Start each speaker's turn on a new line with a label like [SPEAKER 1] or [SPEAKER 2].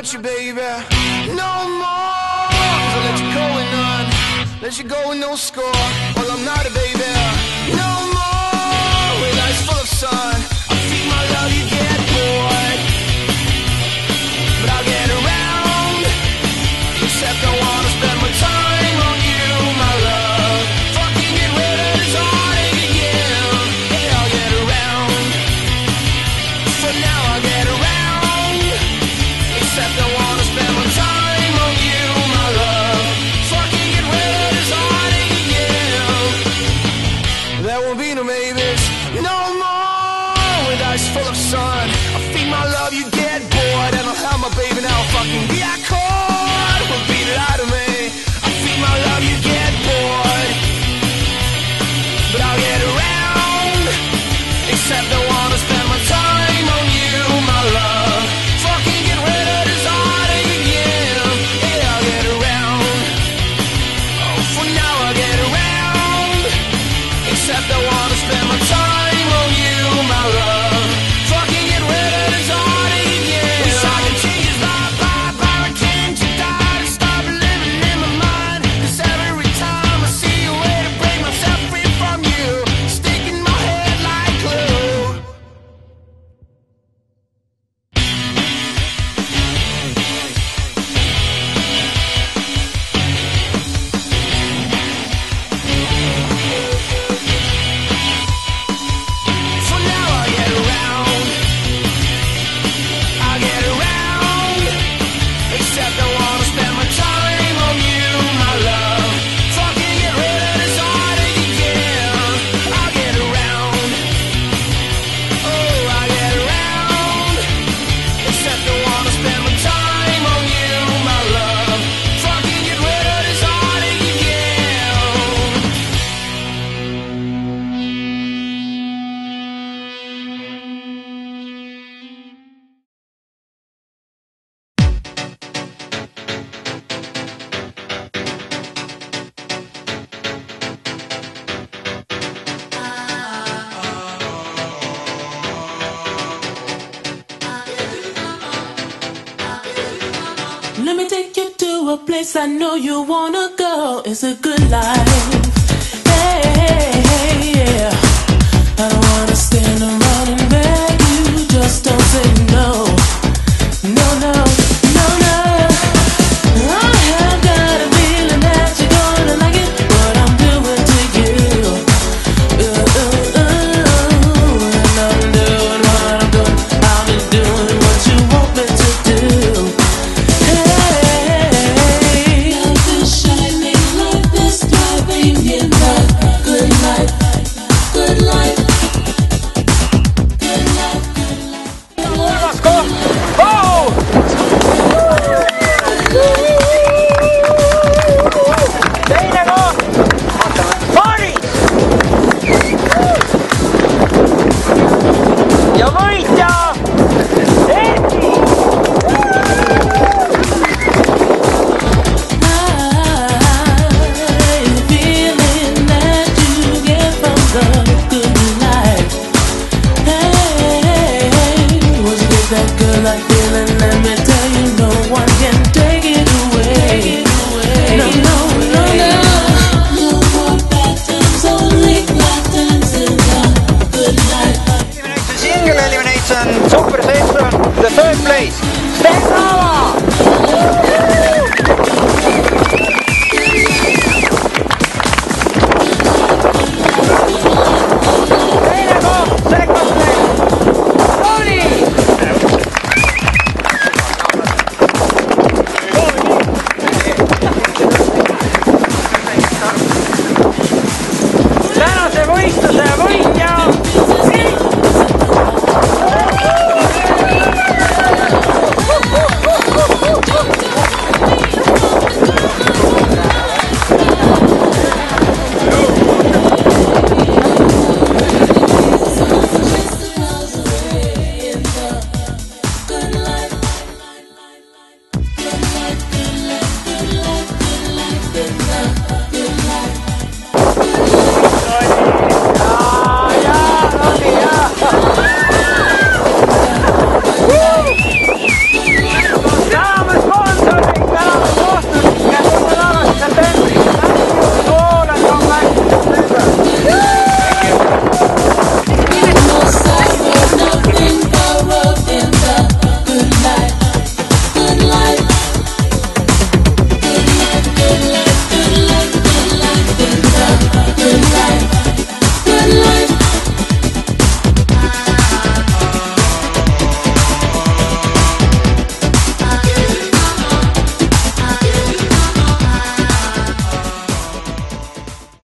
[SPEAKER 1] not you, baby. No more. So let you go and none. Let you go with no score. Well, I'm not a baby. No more. With eyes full of sun. I feed my love, you get bored. But I'll get around. Except I wanna spend my time on you, my love. Fucking get rid of this heartache again. Yeah, I'll get around. For now I'll get around. Except I wanna spend my time on you, my love. Fucking get rid of this heartache again. There won't be no maybes, no more. With eyes full of sun, I feed my love, you get bored. And I'll have my baby now, fucking be I cold. Will beat it out of me. I feed my love, you get bored. But I'll get around. Except I wanna spend my time on you, my love. Fucking get rid of this heartache again. Yeah, I'll get around. Oh, for now I'll get around. Except I wanna spend my time on you, my love. Fucking get rid of this heartache again. Wish I could change his life, but I can't. You die to stop living in my mind. 'Cause every time I see a way to break myself free from you, stick in my head like glue. For now I'll get around. I'll get around. Except I wanna spend my time on you, my love. Fucking get rid of this heartache again. I'll get around. Oh, I'll get around. Except I wanna spend my time on you, my love. Fucking get rid of this heartache again.
[SPEAKER 2] Let me take you to a place I know you wanna go. It's a good life. Hey, hey, hey, yeah. I don't